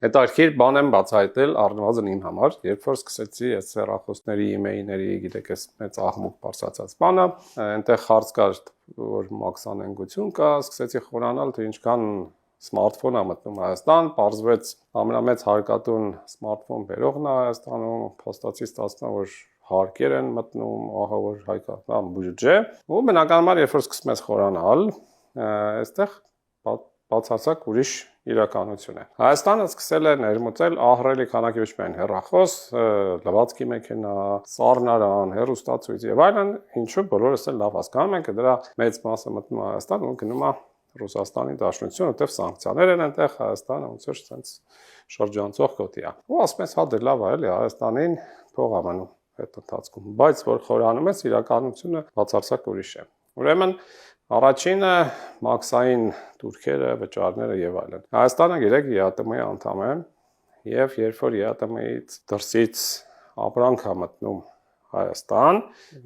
Հետաքրքիր բան եմ բացահայտել առնվազն իմ համար, երբ որ սկսեցի այս հեռախոսների, email-ների, գիտեք, այս մեծ աղմուկ բարձրացած բանը, այնտեղ հարց կար, որ մաքսանենգություն կա, սկսեցի խորանալ, թե ինչքան սմարթֆոն է մտնում Հայաստան, պարզվեց ամենամեծ հարկատուն սմարթֆոն բերողն է Հայաստանում, փաստացի ստացվում է, որ հարկեր են մտնում, ահա որ հայկական բյուջե, ու բնականաբար երբ որ սկսում ես խորանալ, այստեղ բացարձակ ուրիշ իրականություն է։ Հայաստանը սկսել է ներմուծել ահռելի քանակի ոչ միայն հեռախոս, լվացքի մեքենա, սառնարան, հեռուստացույց եւ այլն, ինչու բոլորս էլ լավ հասկանում ենք, դրա մեծ մասը մտնում է Հայաստան ու գնում է Ռուսաստանի Դաշնություն, որտեղ սանկցիաներ են այնտեղ Հայաստանը ոնց որ sense շրջանցող գոտի է։ Ու ասում ես, հա դե լավ է, էլի Հայաստանին փող է մնում այդ ընթացքում, բայց որ խորանում ես իրականությունը բացարձակ ուրիշ է։ Ուրեմն առաջինը մաքսային турքերը, վճարները եւ այլն։ Հայաստանը գիտեք ԵԱՏՄ-ի անդամ է եւ երբ որ ԵԱՏՄ-ից դրսից ապրանք է մտնում Հայաստան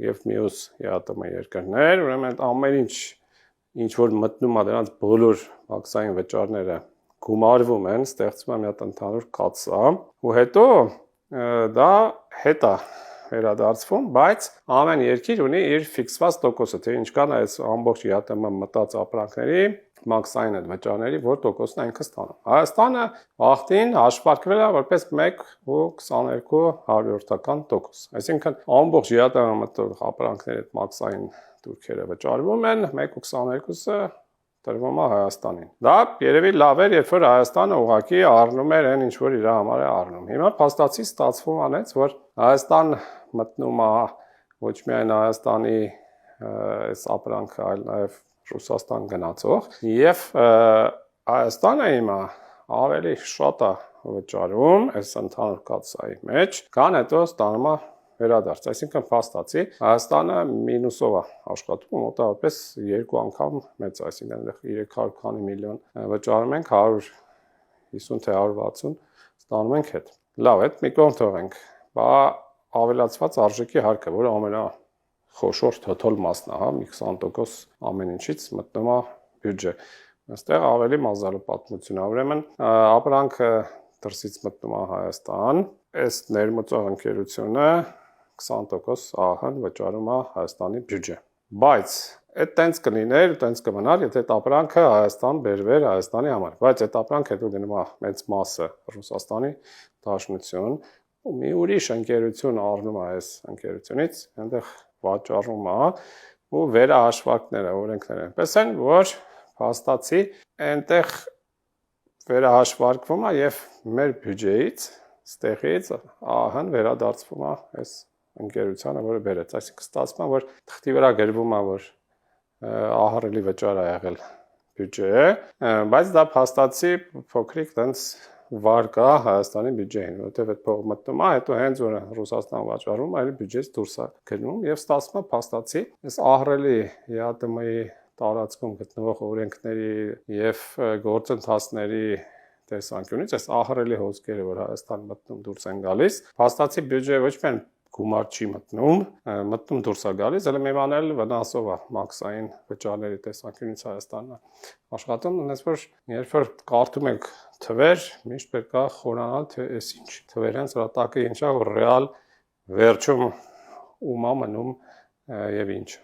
եւ մյուս ԵԱՏՄ երկրներ, ուրեմն ամեն ինչ որ մտնում է դրանց բոլոր մաքսային վճարները գումարվում են, ստեղծվում է մի հատ ընդհանուր կաթսա ու հետո դա հետա վերադարձվում, բայց ամեն երկիր ունի իր ֆիքսված տոկոսը, թե ինչքան է այս ամբողջ ԵԱՏՄ մտած ապրանքների մաքսային այդ վճարների, որ տոկոսն է ինքը ստանում։ Հայաստանը վախտին հաշվարկվել է որպես 1.22%, այսինքն ամբողջ ԵԱՏՄ մտող ապրանքների այդ մաքսային турքերը վճարվում են, 1.22-ը տրվում է Հայաստանին։ Դա երևի լավ էր, երբ որ Հայաստանը ուղղակի առնում էր այն ինչ որ իր համար է առնում։ Հիմա փաստացի ստացվում անեց, որ Հայաստան մտնում է ոչ միայն Հայաստանի այս ապրանքը, այլ նաև Ռուսաստան գնացող եւ Հայաստանը հիմա ավելի շատ է վճարում այս ընդհանուր կաթսայի մեջ, քան հետո ստանում է վերադարձ, այսինքն փաստացի Հայաստանը մինուսով է աշխատում, մոտավորապես 2 անգամ մեծ, այսինքն 300 քանի միլիոն վճարում ենք, 150 թե 160 ստանում ենք հետ։ Լավ, այդ մի կողմ թողենք։ Բա ավելացված արժեքի հարկը, որը ամենախոշոր թոթոլ մասն է, հա, մի 20% ամեն ինչից մտնում է բյուջե։ Այստեղ ավելի մազալու պատմություն է, ուրեմն ապրանքը դրսից մտնում է Հայաստան, այս ներմուծող ընկերությունը 20% ԱՀ-ն վճարում է Հայաստանի բյուջե։ Բայց այդ տենց կլիներ, տենց կմնար, եթե այդ ապրանքը Հայաստան բերվեր Հայաստանի համար, բայց այդ ապրանքը հետո գնում է մեծ մասը Ռուսաստանի Դաշնություն, ու մի ուրիշ ընկերություն առնում է այս ընկերությունից, այնտեղ վաճառում է ու վերահաշվարկները, օրենքները այնպես են, որ փաստացի այնտեղ վերահաշվարկվում է եւ մեր բյուջեից, ստեղից ԱՀ-ն վերադարձվում է այս ընկերությանը, որը բերեց, այսինքն ստացվում է, որ թղթի վրա գրվում է, որ ահռելի վճար է եղել բյուջե, բայց դա փաստացի փոքրիկ տենց վար կա Հայաստանի բյուջեին, որովհետև այդ փողը մտնում է, հետո հենց որ Ռուսաստան վաճառում, այլ բյուջեից դուրս է գնում եւ ստացվում է փաստացի այս ահռելի ԵԱՏՄ-ի տարածքում գտնվող օրենքների եւ գործընթացների տեսանկյունից այս ահռելի հոսքերը, որ Հայաստան մտնում դուրս են գալիս, փաստացի բյուջեը ոչ միայն գումար չի մտնում դուրս է գալիս, այլ մի բան էլ վնասով է մաքսային վճարների տեսանկյունից Հայաստանը աշխատում, այնպես որ երբ որ կարդում եք թվեր, միշտ պետք է խորանալ, թե այս ինչ թվեր են, սրա տակը ինչ է, որ ռեալ վերջում ում է մնում եւ ինչ։